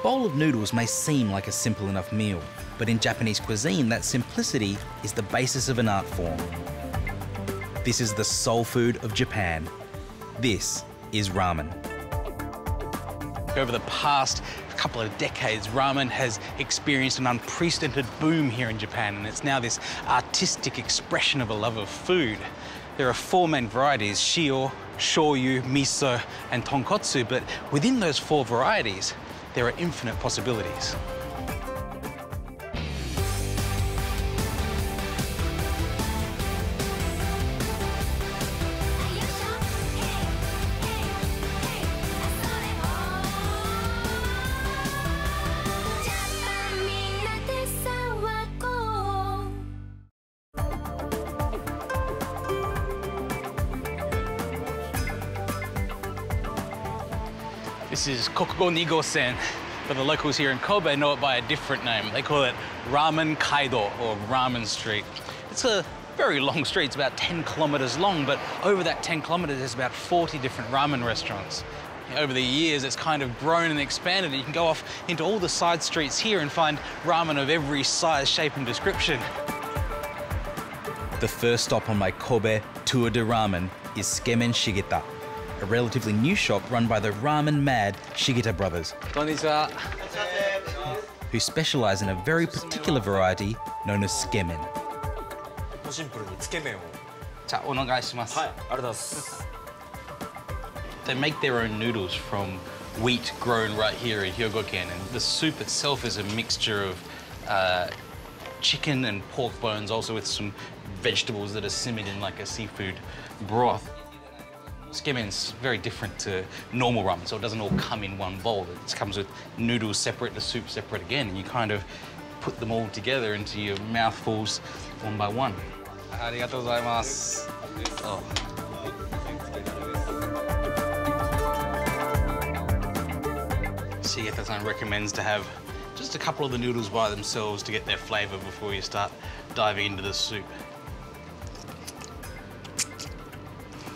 bowl of noodles may seem like a simple enough meal, but in Japanese cuisine, that simplicity is the basis of an art form. This is the soul food of Japan. This is ramen. Over the past couple of decades, ramen has experienced an unprecedented boom here in Japan, and it's now this artistic expression of a love of food. There are 4 main varieties: shio, shoyu, miso, and tonkotsu, but within those 4 varieties, there are infinite possibilities. This is Kokugo Nigo-sen, but the locals here in Kobe know it by a different name. They call it Ramen Kaido, or Ramen Street. It's a very long street, it's about 10 kilometers long, but over that 10 kilometers there's about 40 different ramen restaurants. Over the years it's kind of grown and expanded, and you can go off into all the side streets here and find ramen of every size, shape and description. The first stop on my Kobe tour de ramen is Chemin Chiquita, a relatively new shop run by the ramen mad Chiquita brothers, who specialize in a very particular variety known as tsukemen. They make their own noodles from wheat grown right here in Hyogo-ken, and the soup itself is a mixture of chicken and pork bones, also with some vegetables that are simmered in like a seafood broth. Tsukemen's very different to normal ramen, so it doesn't all come in one bowl. It comes with noodles separate, the soup separate again, and you kind of put them all together into your mouthfuls one by one. Arigatou gozaimasu. Oh. Chiquita-san recommends to have just a couple of the noodles by themselves to get their flavour before you start diving into the soup.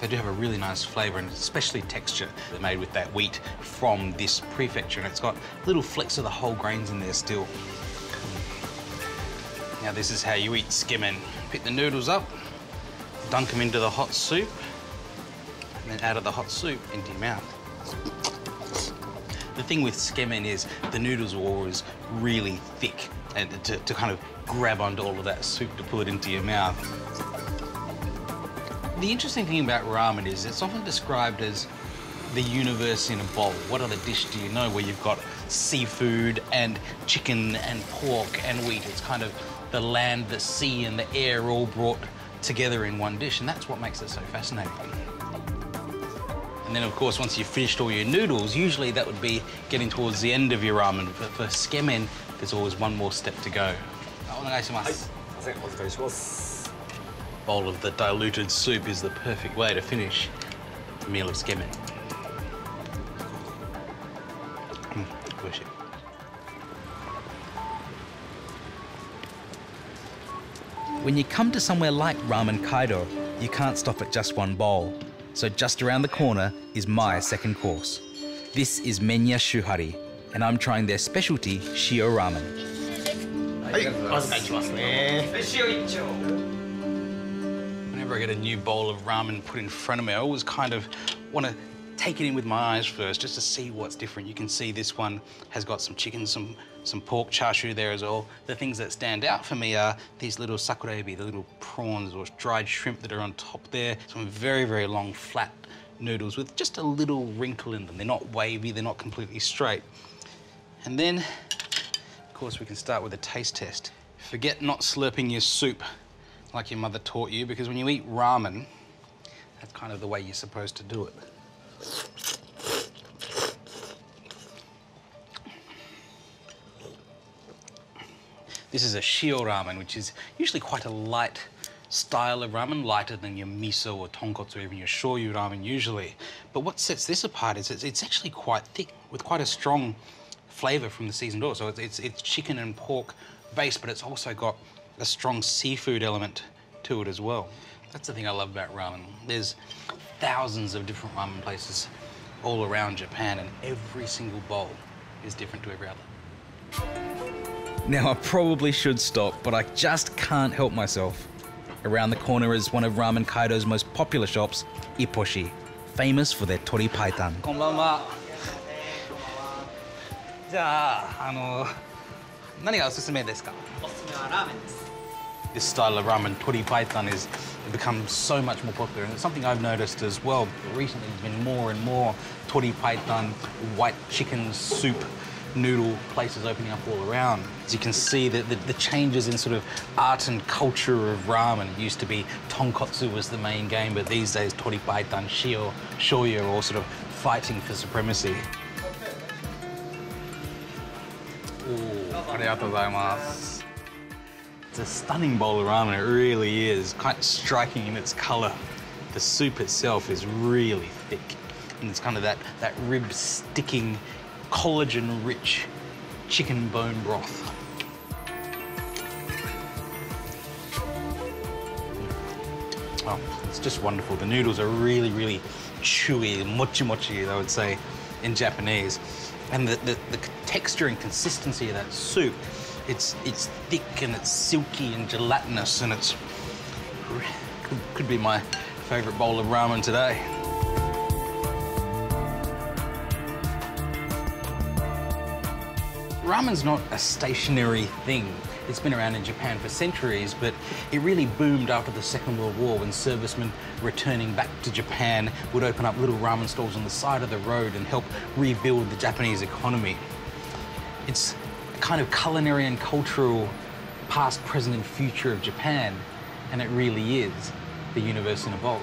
They do have a really nice flavour and especially texture. They're made with that wheat from this prefecture, and it's got little flecks of the whole grains in there still. Now this is how you eat tsukemen. Pick the noodles up, dunk them into the hot soup, and then out of the hot soup into your mouth. The thing with tsukemen is the noodles are always really thick, and to kind of grab onto all of that soup to pull it into your mouth. The interesting thing about ramen is it's often described as the universe in a bowl. What other dish do you know where you've got seafood and chicken and pork and wheat? It's kind of the land, the sea and the air all brought together in one dish, and that's what makes it so fascinating. And then, of course, once you've finished all your noodles, usually that would be getting towards the end of your ramen. But for tsukemen, there's always one more step to go. Bowl of the diluted soup is the perfect way to finish a meal of tsukemen. Worship. When you come to somewhere like Ramen Kaido, you can't stop at just one bowl. So just around the corner is my second course. This is Menya Shuhari, and I'm trying their specialty, Shio Ramen. Whenever I get a new bowl of ramen put in front of me, I always kind of want to take it in with my eyes first, just to see what's different. You can see this one has got some chicken, some pork, chashu there as well. The things that stand out for me are these little sakurebi, the little prawns or dried shrimp that are on top there. Some very, very long, flat noodles with just a little wrinkle in them. They're not wavy, they're not completely straight. And then, of course, we can start with a taste test. Forget not slurping your soup like your mother taught you, because when you eat ramen, that's kind of the way you're supposed to do it. This is a shio ramen, which is usually quite a light style of ramen, lighter than your miso or tonkotsu or even your shoyu ramen usually. But what sets this apart is it's actually quite thick, with quite a strong flavour from the seasoned oil. So it's chicken and pork based, but it's also got a strong seafood element to it as well. That's the thing I love about ramen. There's thousands of different ramen places all around Japan, and every single bowl is different to every other. Now, I probably should stop, but I just can't help myself. Around the corner is one of Ramen Kaido's most popular shops, Ipposhi, famous for their tori-paitan. こんばんは。じゃあ、何がおすすめですか？おすすめはラーメンです。This style of ramen, tori-paitan, is become so much more popular, and it's something I've noticed as well. Recently, there's been more and more tori-paitan, white chicken soup, noodle places opening up all around. As you can see, the changes in sort of art and culture of ramen. It used to be tonkotsu was the main game, but these days tori-paitan, shio, shoyu are all sort of fighting for supremacy. It's a stunning bowl of ramen, it really is. Quite striking in its colour. The soup itself is really thick, and it's kind of that rib-sticking, collagen-rich chicken bone broth. Oh, it's just wonderful. The noodles are really, really chewy, mochi-mochi, I would say, in Japanese. And the texture and consistency of that soup, it's thick and it's silky and gelatinous, and it's could be my favourite bowl of ramen today. Ramen's not a stationary thing. It's been around in Japan for centuries, but it really boomed after the Second World War when servicemen returning back to Japan would open up little ramen stalls on the side of the road and help rebuild the Japanese economy. It's a kind of culinary and cultural past, present and future of Japan, and it really is the universe in a bowl.